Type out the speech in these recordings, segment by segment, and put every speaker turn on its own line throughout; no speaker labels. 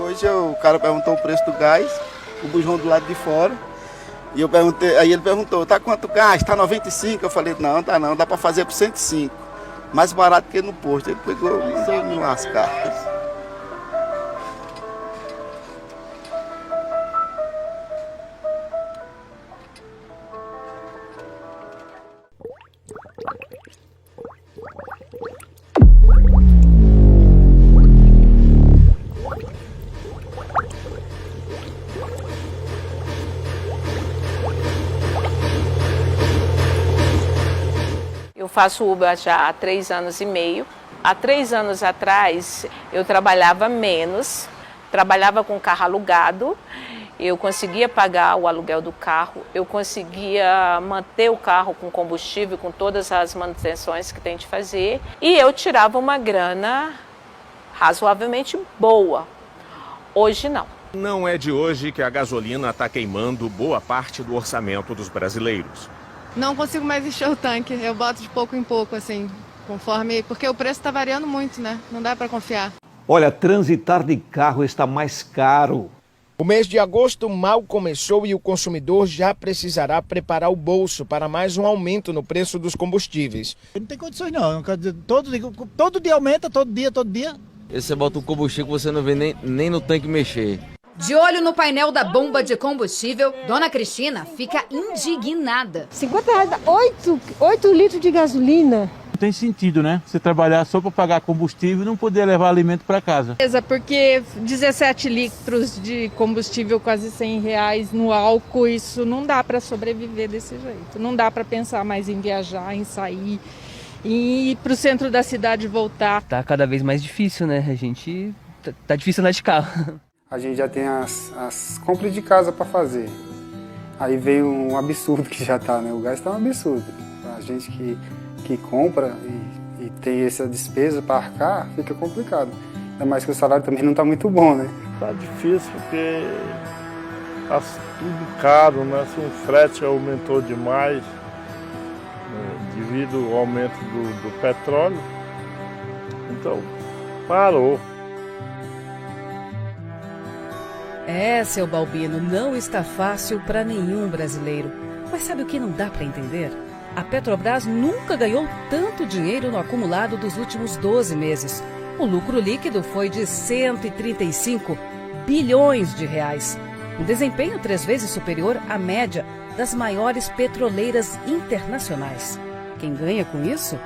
hoje o cara perguntou o preço do gás, o bujão do lado de fora. E eu perguntei, aí ele perguntou, tá quanto gás? Tá 95? Eu falei, não, tá não, dá para fazer por 105. Mais barato que no posto. Ele pegou e mandou me lascar.
Eu faço Uber já há 3 anos e meio. Há 3 anos atrás eu trabalhava menos, trabalhava com carro alugado, eu conseguia pagar o aluguel do carro, eu conseguia manter o carro com combustível, com todas as manutenções que tem de fazer, e eu tirava uma grana razoavelmente boa. Hoje não.
Não é de hoje que a gasolina está queimando boa parte do orçamento dos brasileiros.
Não consigo mais encher o tanque, eu boto de pouco em pouco, assim, conforme... Porque o preço está variando muito, né? Não dá para confiar.
Olha, transitar de carro está mais caro.
O mês de agosto mal começou e o consumidor já precisará preparar o bolso para mais um aumento no preço dos combustíveis.
Não tem condições não, todo dia aumenta, todo dia.
E você bota um combustível que você não vê nem no tanque mexer.
De olho no painel da bomba de combustível, Dona Cristina fica indignada.
R$50, 8 litros de gasolina.
Não tem sentido, né? Você trabalhar só para pagar combustível e não poder levar alimento para casa.
Porque 17 litros de combustível, quase R$100 no álcool, isso não dá para sobreviver desse jeito. Não dá para pensar mais em viajar, em sair, em ir para o centro da cidade e voltar.
Tá cada vez mais difícil, né? A gente tá difícil andar de carro.
A gente já tem as compras de casa para fazer. Aí veio um absurdo que já tá, né? O gás tá um absurdo. A gente que compra e tem essa despesa para arcar, fica complicado. Ainda mais que o salário também não tá muito bom, né?
Tá difícil porque tá tudo caro, né? Se o frete aumentou demais, né? Devido ao aumento do petróleo, então parou.
Seu Balbino, não está fácil para nenhum brasileiro. Mas sabe o que não dá para entender? A Petrobras nunca ganhou tanto dinheiro no acumulado dos últimos 12 meses. O lucro líquido foi de 135 bilhões de reais. Um desempenho 3 vezes superior à média das maiores petroleiras internacionais. Quem ganha com isso?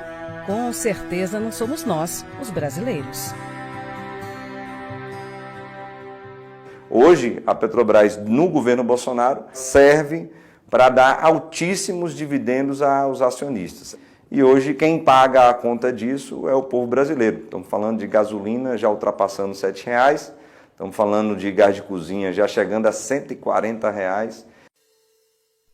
Com certeza não somos nós, os brasileiros.
Hoje, a Petrobras, no governo Bolsonaro, serve para dar altíssimos dividendos aos acionistas. E hoje, quem paga a conta disso é o povo brasileiro. Estamos falando de gasolina já ultrapassando R$7, estamos falando de gás de cozinha já chegando a R$140.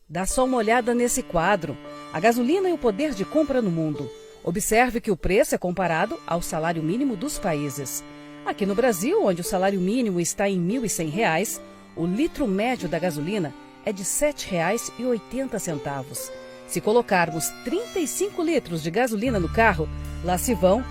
Dá só uma olhada nesse quadro. A gasolina e o poder de compra no mundo. Observe que o preço é comparado ao salário mínimo dos países. Aqui no Brasil, onde o salário mínimo está em R$ 1.100, o litro médio da gasolina é de R$ 7,80. Se colocarmos 35 litros de gasolina no carro, lá se vão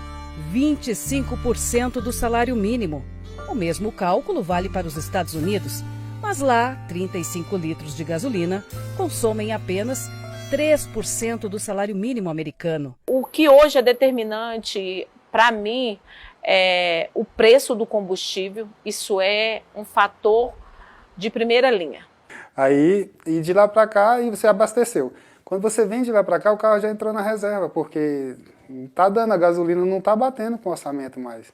25% do salário mínimo. O mesmo cálculo vale para os Estados Unidos, mas lá 35 litros de gasolina consomem apenas 3% do salário mínimo americano.
O que hoje é determinante para mim é o preço do combustível. Isso é um fator de primeira linha.
Aí, e de lá para cá, e você abasteceu. Quando você vem de lá para cá, o carro já entrou na reserva, porque tá dando, a gasolina não tá batendo com o orçamento mais.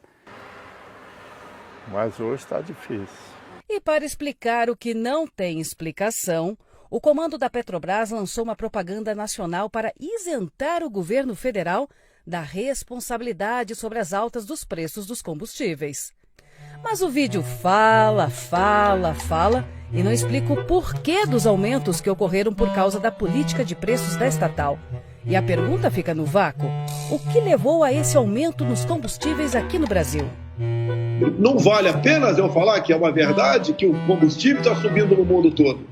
Mas hoje está difícil.
E para explicar o que não tem explicação, o comando da Petrobras lançou uma propaganda nacional para isentar o governo federal da responsabilidade sobre as altas dos preços dos combustíveis. Mas o vídeo fala e não explica o porquê dos aumentos que ocorreram por causa da política de preços da estatal. E a pergunta fica no vácuo: o que levou a esse aumento nos combustíveis aqui no Brasil?
Não vale apenas eu falar que é uma verdade que o combustível está subindo no mundo todo.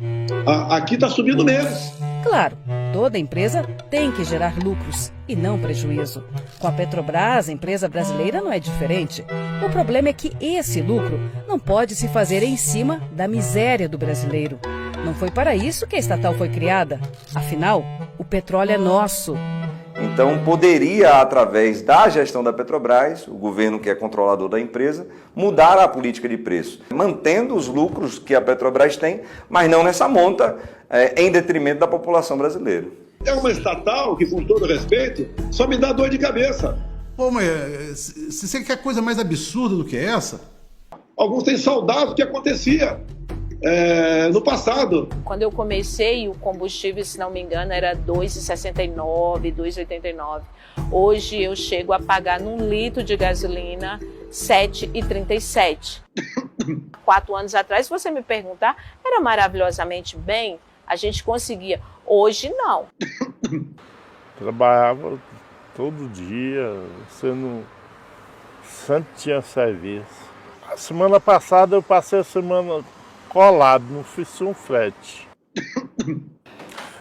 Aqui está subindo menos.
Claro, toda empresa tem que gerar lucros e não prejuízo. Com a Petrobras, a empresa brasileira, não é diferente. O problema é que esse lucro não pode se fazer em cima da miséria do brasileiro. Não foi para isso que a estatal foi criada. Afinal, o petróleo é nosso.
Então, poderia, através da gestão da Petrobras, o governo que é controlador da empresa, mudar a política de preço, mantendo os lucros que a Petrobras tem, mas não nessa monta, em detrimento da população brasileira.
É uma estatal que, com todo respeito, só me dá dor de cabeça.
Pô, mas se você quer coisa mais absurda do que essa?
Alguns têm saudade do que acontecia no passado.
Quando eu comecei, o combustível, se não me engano, era R$ 2,69, R$ 2,89. Hoje eu chego a pagar num litro de gasolina R$ 7,37. 4 anos atrás, se você me perguntar, era maravilhosamente bem, a gente conseguia. Hoje, não.
Trabalhava todo dia, sempre tinha serviço. A semana passada eu passei a semana colado, não fiz um frete.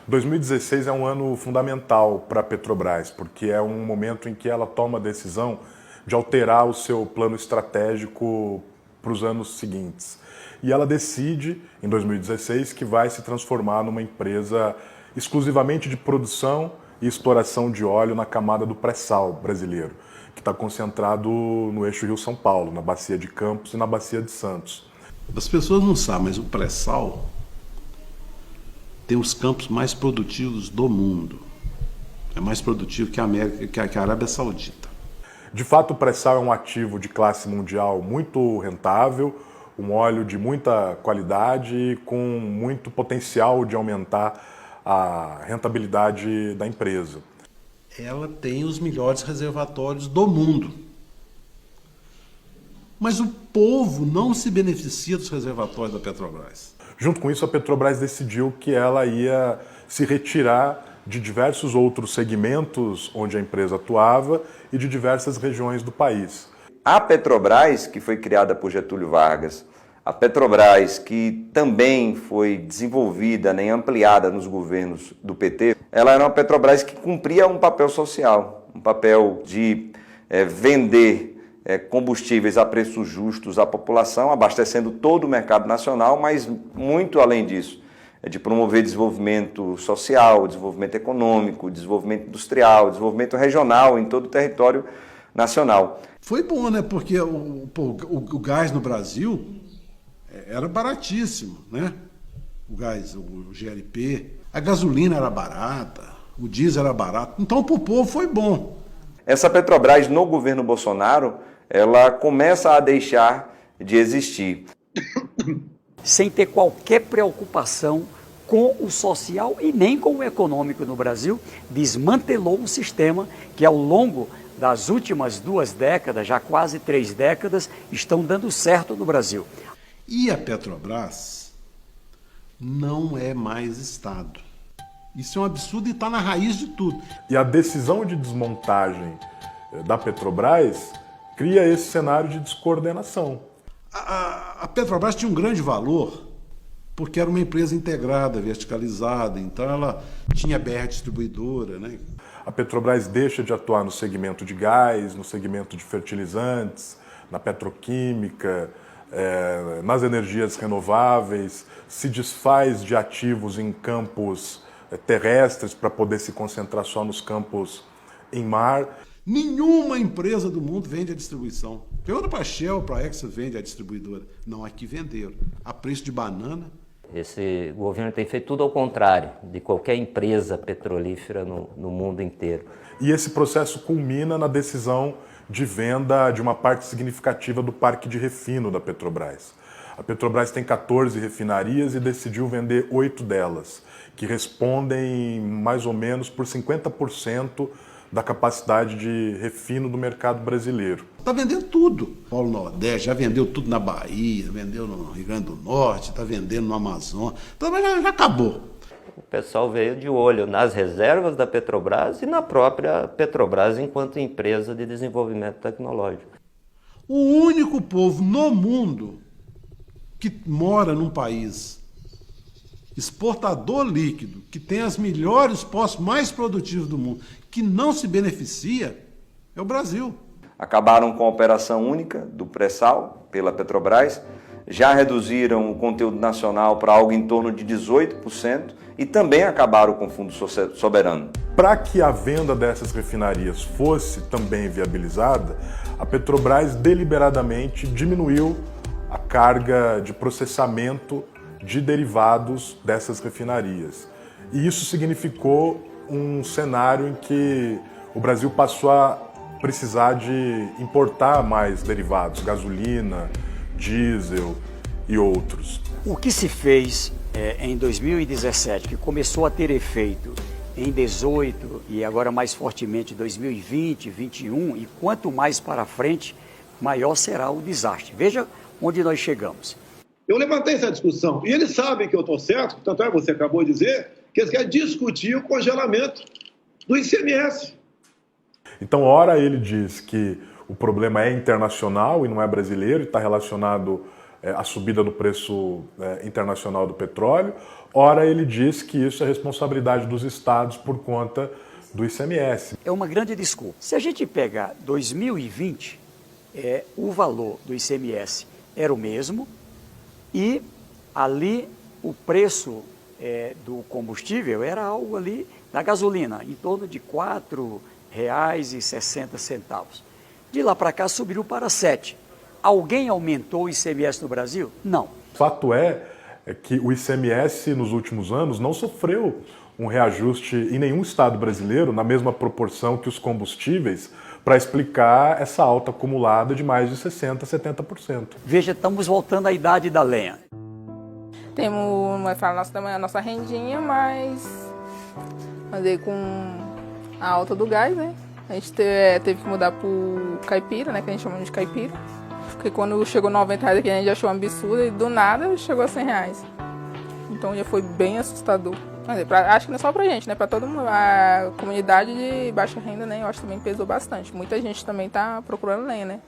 2016 é um ano fundamental para a Petrobras, porque é um momento em que ela toma a decisão de alterar o seu plano estratégico para os anos seguintes. E ela decide, em 2016, que vai se transformar numa empresa exclusivamente de produção e exploração de óleo na camada do pré-sal brasileiro, que está concentrado no eixo Rio-São Paulo, na Bacia de Campos e na Bacia de Santos.
As pessoas não sabem, mas o pré-sal tem os campos mais produtivos do mundo. É mais produtivo que a Arábia Saudita.
De fato, o pré-sal é um ativo de classe mundial muito rentável, um óleo de muita qualidade e com muito potencial de aumentar a rentabilidade da empresa.
Ela tem os melhores reservatórios do mundo. Mas o povo não se beneficia dos reservatórios da Petrobras.
Junto com isso, a Petrobras decidiu que ela ia se retirar de diversos outros segmentos onde a empresa atuava e de diversas regiões do país.
A Petrobras, que foi criada por Getúlio Vargas, a Petrobras, que também foi desenvolvida e ampliada nos governos do PT, ela era uma Petrobras que cumpria um papel social, um papel de vender combustíveis a preços justos à população, abastecendo todo o mercado nacional, mas muito além disso, de promover desenvolvimento social, desenvolvimento econômico, desenvolvimento industrial, desenvolvimento regional em todo o território nacional.
Foi bom, né? Porque o gás no Brasil era baratíssimo, né? O gás, o GLP, a gasolina era barata, o diesel era barato. Então, para o povo foi bom.
Essa Petrobras, no governo Bolsonaro, ela começa a deixar de existir.
Sem ter qualquer preocupação com o social e nem com o econômico no Brasil, desmantelou um sistema que ao longo das últimas 2 décadas, já quase 3 décadas, estão dando certo no Brasil.
E a Petrobras não é mais Estado. Isso é um absurdo e está na raiz de tudo.
E a decisão de desmontagem da Petrobras cria esse cenário de descoordenação.
A Petrobras tinha um grande valor porque era uma empresa integrada, verticalizada, então ela tinha BR distribuidora, né?
A Petrobras deixa de atuar no segmento de gás, no segmento de fertilizantes, na petroquímica, nas energias renováveis, se desfaz de ativos em campos terrestres para poder se concentrar só nos campos em mar.
Nenhuma empresa do mundo vende a distribuição. Pergunta para a Shell, para a Exxon, vende a distribuidora. Não, aqui venderam. A preço de banana.
Esse governo tem feito tudo ao contrário de qualquer empresa petrolífera no mundo inteiro.
E esse processo culmina na decisão de venda de uma parte significativa do parque de refino da Petrobras. A Petrobras tem 14 refinarias e decidiu vender 8 delas, que respondem mais ou menos por 50% da capacidade de refino do mercado brasileiro.
Está vendendo tudo. Polo Nordeste já vendeu tudo na Bahia, vendeu no Rio Grande do Norte, está vendendo no Amazonas. Então já acabou.
O pessoal veio de olho nas reservas da Petrobras e na própria Petrobras enquanto empresa de desenvolvimento tecnológico.
O único povo no mundo que mora num país exportador líquido, que tem as melhores postos mais produtivos do mundo, que não se beneficia, É o Brasil.
Acabaram com a operação única do pré-sal pela Petrobras, já reduziram o conteúdo nacional para algo em torno de 18% e também acabaram com o Fundo Soberano.
Para que a venda dessas refinarias fosse também viabilizada, a Petrobras deliberadamente diminuiu a carga de processamento de derivados dessas refinarias. E isso significou um cenário em que o Brasil passou a precisar de importar mais derivados, gasolina, diesel e outros.
O que se fez em 2017, que começou a ter efeito em 2018 e agora mais fortemente em 2020, 2021, e quanto mais para frente, maior será o desastre. Veja onde nós chegamos.
Eu levantei essa discussão e eles sabem que eu estou certo, tanto é que você acabou de dizer, que eles querem discutir o congelamento do ICMS.
Então, ora ele diz que o problema é internacional e não é brasileiro, e está relacionado à subida do preço internacional do petróleo. Ora ele diz que isso é responsabilidade dos estados por conta do ICMS.
É uma grande desculpa. Se a gente pegar 2020, o valor do ICMS era o mesmo e ali o preço do combustível era algo ali, da gasolina, em torno de R$ 4,60. De lá para cá subiu para 7. Alguém aumentou o ICMS no Brasil? Não.
Fato é que o ICMS nos últimos anos não sofreu um reajuste em nenhum estado brasileiro na mesma proporção que os combustíveis para explicar essa alta acumulada de mais de 60%, 70%.
Veja, estamos voltando à idade da lenha.
Temos a nossa rendinha, mas aí com a alta do gás, né? A gente teve que mudar pro caipira, né? Que a gente chama de caipira. Porque quando chegou R$90 aqui, a gente achou um absurdo e do nada chegou a R$100. Então já foi bem assustador. Acho que não é só pra gente, né? Pra toda a comunidade de baixa renda, né? Eu acho que também pesou bastante. Muita gente também tá procurando lenha, né?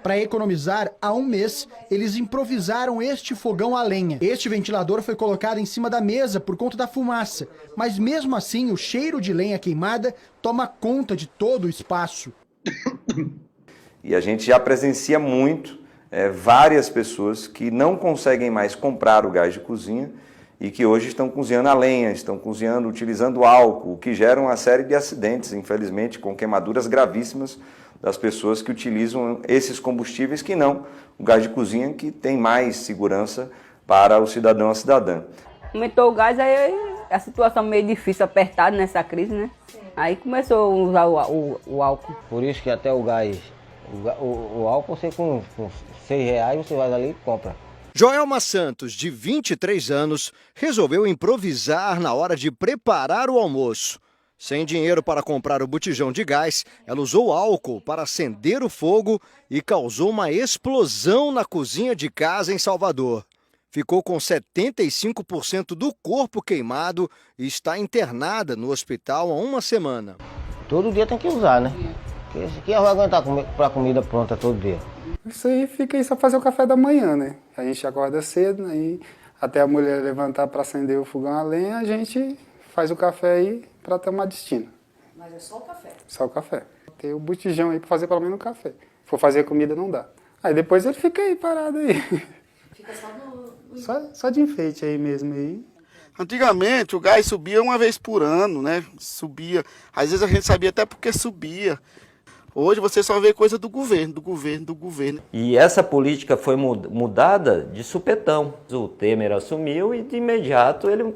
Para economizar, há um mês, eles improvisaram este fogão a lenha. Este ventilador foi colocado em cima da mesa por conta da fumaça, mas mesmo assim o cheiro de lenha queimada toma conta de todo o espaço.
E a gente já presencia muito várias pessoas que não conseguem mais comprar o gás de cozinha e que hoje estão cozinhando a lenha, estão cozinhando utilizando álcool, o que gera uma série de acidentes, infelizmente, com queimaduras gravíssimas das pessoas que utilizam esses combustíveis que não o gás de cozinha, que tem mais segurança para o cidadão, a cidadã.
Aumentou o gás, aí a situação meio difícil, apertada nessa crise, né? Aí começou a usar o álcool.
Por isso que até o gás, o álcool, você com R$6 você vai ali e compra.
Joelma Santos, de 23 anos, resolveu improvisar na hora de preparar o almoço. Sem dinheiro para comprar o botijão de gás, ela usou álcool para acender o fogo e causou uma explosão na cozinha de casa em Salvador. Ficou com 75% do corpo queimado e está internada no hospital há uma semana.
Todo dia tem que usar, né? Porque quem vai aguentar para comida pronta todo dia?
Isso aí fica aí só fazer o café da manhã, né? A gente acorda cedo, aí até a mulher levantar para acender o fogão a lenha, a gente faz o café aí para tomar destino.
Mas é só o café?
Só o café. Tem o botijão aí para fazer pelo menos o café. Se for fazer comida não dá. Aí depois ele fica aí parado aí.
Fica só no...
Só de enfeite aí mesmo aí.
Antigamente o gás subia uma vez por ano, né? Subia. Às vezes a gente sabia até porque subia. Hoje você só vê coisa do governo.
E essa política foi mudada de supetão. O Temer assumiu e de imediato ele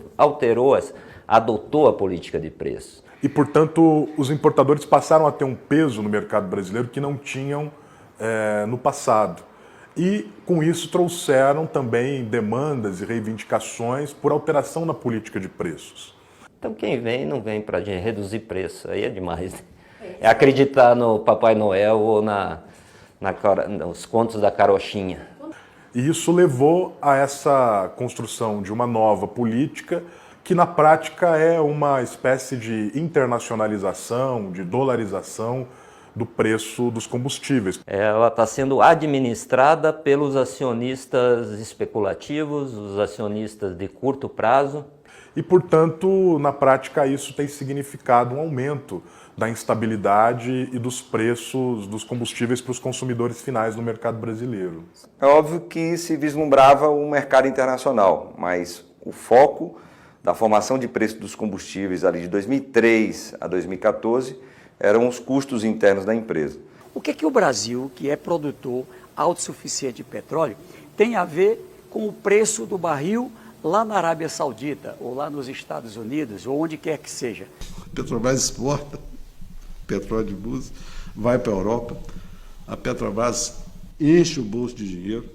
adotou a política de preços.
E, portanto, os importadores passaram a ter um peso no mercado brasileiro que não tinham no passado. E, com isso, trouxeram também demandas e reivindicações por alteração na política de preços.
Então, quem vem, não vem para reduzir preço. Aí é demais. É acreditar no Papai Noel ou nos contos da carochinha.
E isso levou a essa construção de uma nova política que, na prática, é uma espécie de internacionalização, de dolarização do preço dos combustíveis.
Ela está sendo administrada pelos acionistas especulativos, os acionistas de curto prazo.
e, portanto, na prática, isso tem significado um aumento da instabilidade e dos preços dos combustíveis para os consumidores finais no mercado brasileiro.
É óbvio que se vislumbrava o mercado internacional, mas o foco da formação de preço dos combustíveis ali de 2003 a 2014 eram os custos internos da empresa.
O que o Brasil, que é produtor autossuficiente de petróleo, tem a ver com o preço do barril lá na Arábia Saudita, ou lá nos Estados Unidos, ou onde quer que seja?
A Petrobras exporta petróleo de Búzios, vai para a Europa, a Petrobras enche o bolso de dinheiro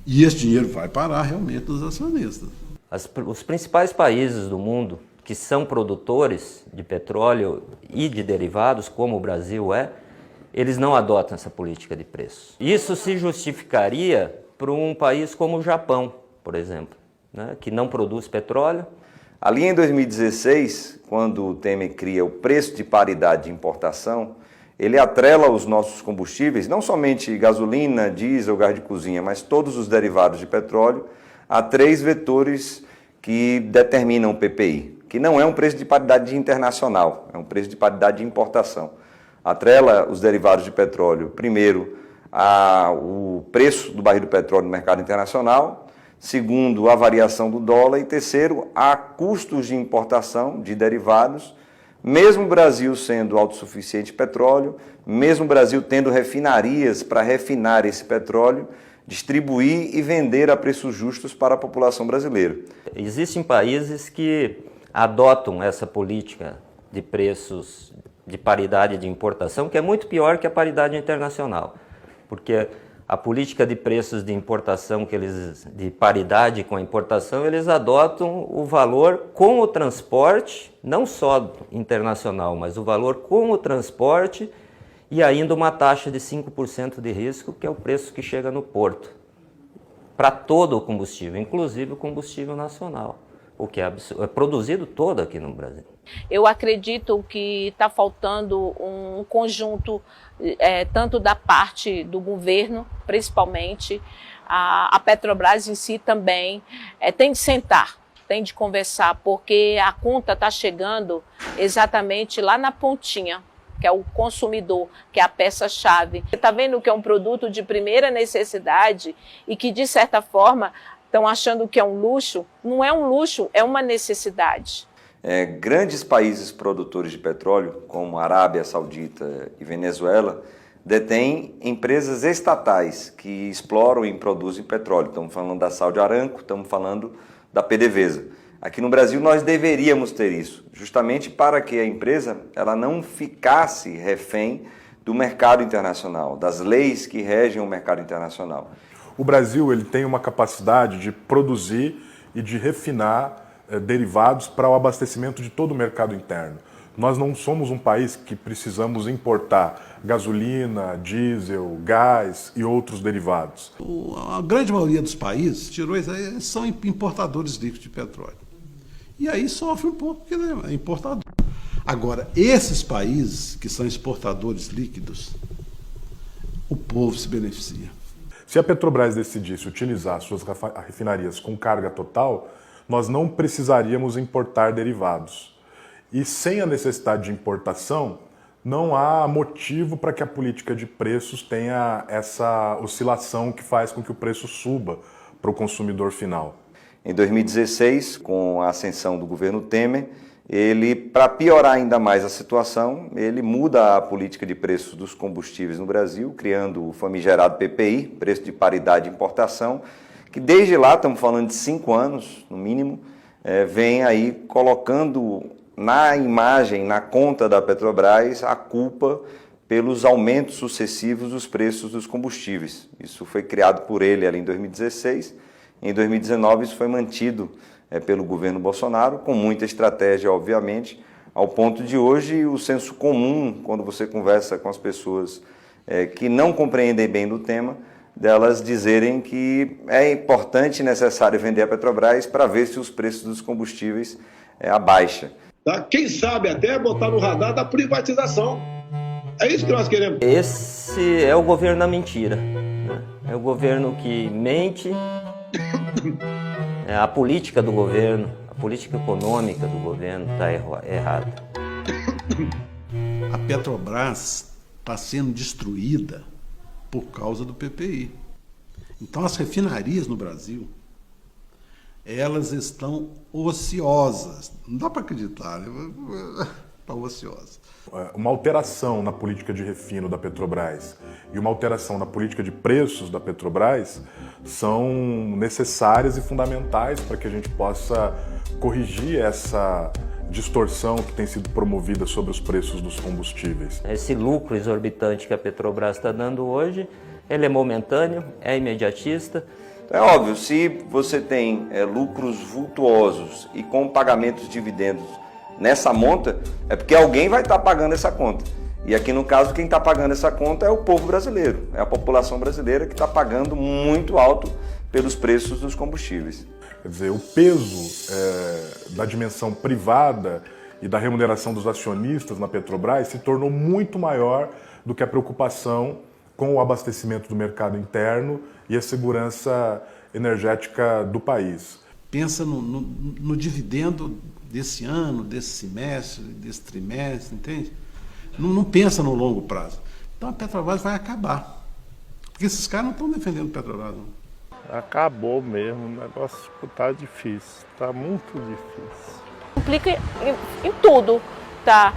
e esse dinheiro vai parar realmente nos acionistas.
Os principais países do mundo que são produtores de petróleo e de derivados, como o Brasil eles não adotam essa política de preços. Isso se justificaria para um país como o Japão, por exemplo, né, que não produz petróleo.
Ali em 2016, quando o Temer cria o preço de paridade de importação, ele atrela os nossos combustíveis, não somente gasolina, diesel, gás de cozinha, mas todos os derivados de petróleo, a 3 vetores que determinam o PPI, que não é um preço de paridade internacional, é um preço de paridade de importação. Atrela os derivados de petróleo, primeiro, o preço do barril do petróleo no mercado internacional, segundo, a variação do dólar, e terceiro, a custos de importação de derivados, mesmo o Brasil sendo autossuficiente de petróleo, mesmo o Brasil tendo refinarias para refinar esse petróleo, distribuir e vender a preços justos para a população brasileira.
Existem países que adotam essa política de preços de paridade de importação, que é muito pior que a paridade internacional, porque a política de preços de importação, de paridade com a importação, eles adotam o valor com o transporte, não só internacional, mas o valor com o transporte e ainda uma taxa de 5% de risco, que é o preço que chega no porto, para todo o combustível, inclusive o combustível nacional, o que é produzido todo aqui no Brasil.
Eu acredito que está faltando um conjunto, tanto da parte do governo, principalmente, a Petrobras em si também, tem de sentar, tem de conversar, porque a conta está chegando exatamente lá na pontinha, que é o consumidor, que é a peça-chave. Você está vendo que é um produto de primeira necessidade e que, de certa forma, estão achando que é um luxo. Não é um luxo, é uma necessidade.
Grandes países produtores de petróleo, como Arábia Saudita e Venezuela, detêm empresas estatais que exploram e produzem petróleo. Estamos falando da Saudi Aramco, estamos falando da PDVSA. Aqui no Brasil nós deveríamos ter isso, justamente para que a empresa ela não ficasse refém do mercado internacional, das leis que regem o mercado internacional.
O Brasil ele tem uma capacidade de produzir e de refinar derivados para o abastecimento de todo o mercado interno. Nós não somos um país que precisamos importar gasolina, diesel, gás e outros derivados.
A grande maioria dos países, tirou isso aí, são importadores líquidos de petróleo. E aí sofre um pouco, porque é importador. Agora, esses países que são exportadores líquidos, o povo se beneficia.
Se a Petrobras decidisse utilizar suas refinarias com carga total, nós não precisaríamos importar derivados. E sem a necessidade de importação, não há motivo para que a política de preços tenha essa oscilação que faz com que o preço suba para o consumidor final.
Em 2016, com a ascensão do governo Temer, ele, para piorar ainda mais a situação, ele muda a política de preços dos combustíveis no Brasil, criando o famigerado PPI, preço de paridade de importação, que desde lá, estamos falando de 5 anos, no mínimo, vem aí colocando na imagem, na conta da Petrobras, a culpa pelos aumentos sucessivos dos preços dos combustíveis. Isso foi criado por ele ali em 2016. Em 2019, isso foi mantido pelo governo Bolsonaro, com muita estratégia, obviamente, ao ponto de hoje o senso comum, quando você conversa com as pessoas que não compreendem bem do tema, delas dizerem que é importante e necessário vender a Petrobras para ver se os preços dos combustíveis abaixam.
Tá? Quem sabe até botar no radar da privatização. É isso que nós queremos.
Esse é o governo da mentira, né? É o governo que mente A política do governo, a política econômica do governo está errada.
A Petrobras está sendo destruída por causa do PPI. Então as refinarias no Brasil, elas estão ociosas. Não dá para acreditar, né? Estão ociosas.
Uma alteração na política de refino da Petrobras e uma alteração na política de preços da Petrobras são necessárias e fundamentais para que a gente possa corrigir essa distorção que tem sido promovida sobre os preços dos combustíveis.
Esse lucro exorbitante que a Petrobras está dando hoje, ele é momentâneo, é imediatista.
É óbvio, se você tem lucros vultuosos e com pagamentos de dividendos nessa monta, é porque alguém vai estar pagando essa conta. E aqui no caso, quem está pagando essa conta é o povo brasileiro, é a população brasileira que está pagando muito alto pelos preços dos combustíveis.
Quer dizer, o peso da dimensão privada e da remuneração dos acionistas na Petrobras se tornou muito maior do que a preocupação com o abastecimento do mercado interno e a segurança energética do país.
Pensa no dividendo desse ano, desse semestre, desse trimestre, entende? Não pensa no longo prazo. Então a Petrobras vai acabar. Porque esses caras não estão defendendo a Petrobras, não.
Acabou mesmo, o negócio está difícil, está muito difícil.
Implica em tudo, tá?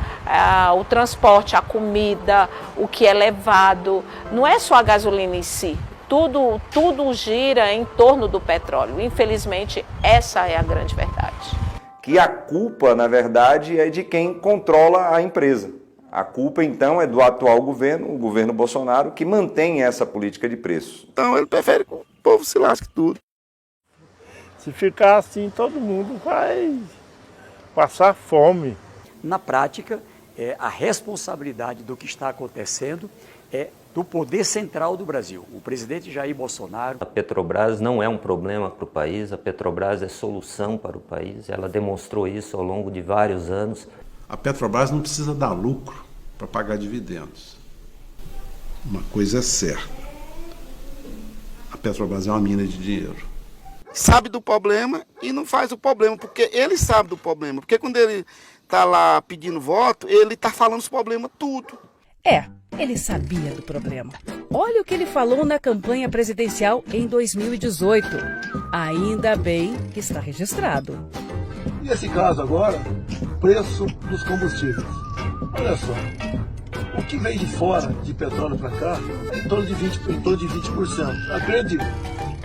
O transporte, a comida, o que é levado, não é só a gasolina em si. Tudo gira em torno do petróleo. Infelizmente, essa é a grande verdade.
Que a culpa, na verdade, é de quem controla a empresa. A culpa, então, é do atual governo, o governo Bolsonaro, que mantém essa política de preços.
Então ele prefere que o povo se lasque tudo.
Se ficar assim, todo mundo vai passar fome.
Na prática, a responsabilidade do que está acontecendo é do poder central do Brasil, o presidente Jair Bolsonaro.
A Petrobras não é um problema para o país, a Petrobras é solução para o país, ela demonstrou isso ao longo de vários anos.
A Petrobras não precisa dar lucro para pagar dividendos. Uma coisa é certa, a Petrobras é uma mina de dinheiro.
Sabe do problema e não faz o problema, porque ele sabe do problema. Porque quando ele está lá pedindo voto, ele está falando os problemas tudo.
Ele sabia do problema. Olha o que ele falou na campanha presidencial em 2018. Ainda bem que está registrado.
E esse caso agora, preço dos combustíveis. Olha só, o que vem de fora de petróleo para cá é em torno de 20%. A grande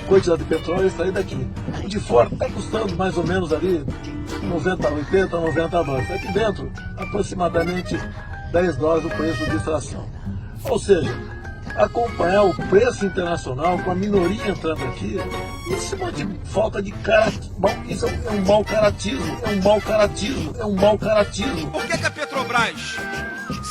quantidade de petróleo está aí daqui. O de fora está custando mais ou menos ali 80, 90 dólares. Aqui dentro, aproximadamente 10 dólares o preço de extração. Ou seja, acompanhar o preço internacional com a minoria entrando aqui, isso é de falta de caráter. Isso é um mau caratismo, é um mau caratismo.
Por que a Petrobras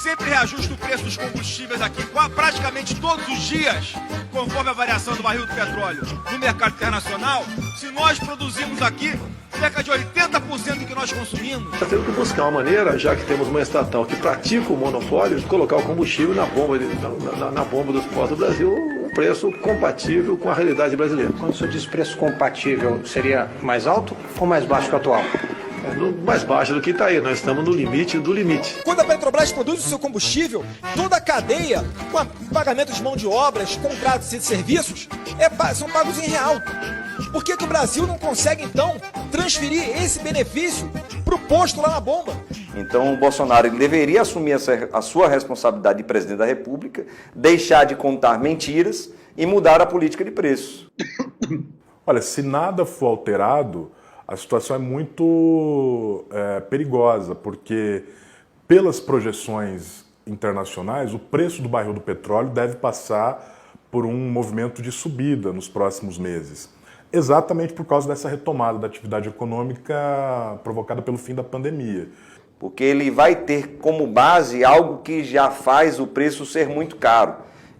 sempre reajusta o preço dos combustíveis aqui praticamente todos os dias, conforme a variação do barril do petróleo no mercado internacional, se nós produzimos aqui cerca de 80% do que nós consumimos?
Temos que buscar uma maneira, já que temos uma estatal que pratica o monopólio, de colocar o combustível na bomba dos postos do Brasil, um preço compatível com a realidade brasileira.
Quando o senhor diz preço compatível, seria mais alto ou mais baixo que o atual?
Mais baixo do que está aí, nós estamos no limite do limite.
Quando a Petrobras produz o seu combustível, toda a cadeia, com pagamento de mão de obras, contratos e serviços, são pagos em real. Por que o Brasil não consegue, então, transferir esse benefício para o posto lá na bomba?
Então o Bolsonaro ele deveria assumir a sua responsabilidade de presidente da República, deixar de contar mentiras e mudar a política de preços.
Olha, se nada for alterado, a situação é muito perigosa, porque pelas projeções internacionais, o preço do barril do petróleo deve passar por um movimento de subida nos próximos meses. Exatamente por causa dessa retomada da atividade econômica provocada pelo fim da pandemia.
Porque ele vai ter como base algo que já faz o preço ser muito caro.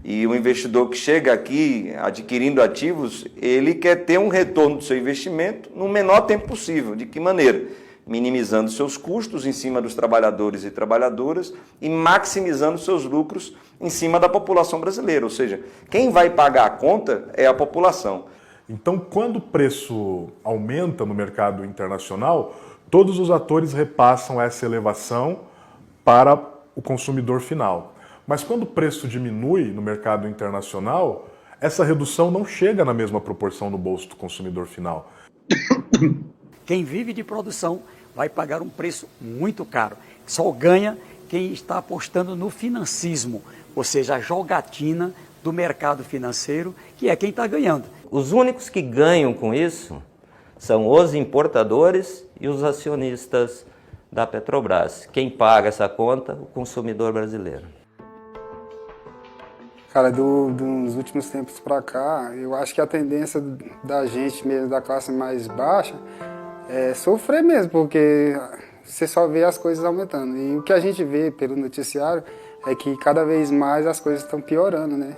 E o investidor que chega aqui adquirindo ativos, ele quer ter um retorno do seu investimento no menor tempo possível. De que maneira? Minimizando seus custos em cima dos trabalhadores e trabalhadoras e maximizando seus lucros em cima da população brasileira. Ou seja, quem vai pagar a conta é a população.
Então, quando o preço aumenta no mercado internacional, todos os atores repassam essa elevação para o consumidor final. Mas quando o preço diminui no mercado internacional, essa redução não chega na mesma proporção no bolso do consumidor final.
Quem vive de produção vai pagar um preço muito caro. Só ganha quem está apostando no financismo, ou seja, a jogatina do mercado financeiro, que é quem está ganhando.
Os únicos que ganham com isso são os importadores e os acionistas da Petrobras. Quem paga essa conta? O consumidor brasileiro.
Cara, dos últimos tempos para cá, eu acho que a tendência da gente mesmo, da classe mais baixa, é sofrer mesmo, porque você só vê as coisas aumentando. E o que a gente vê pelo noticiário é que cada vez mais as coisas estão piorando, né?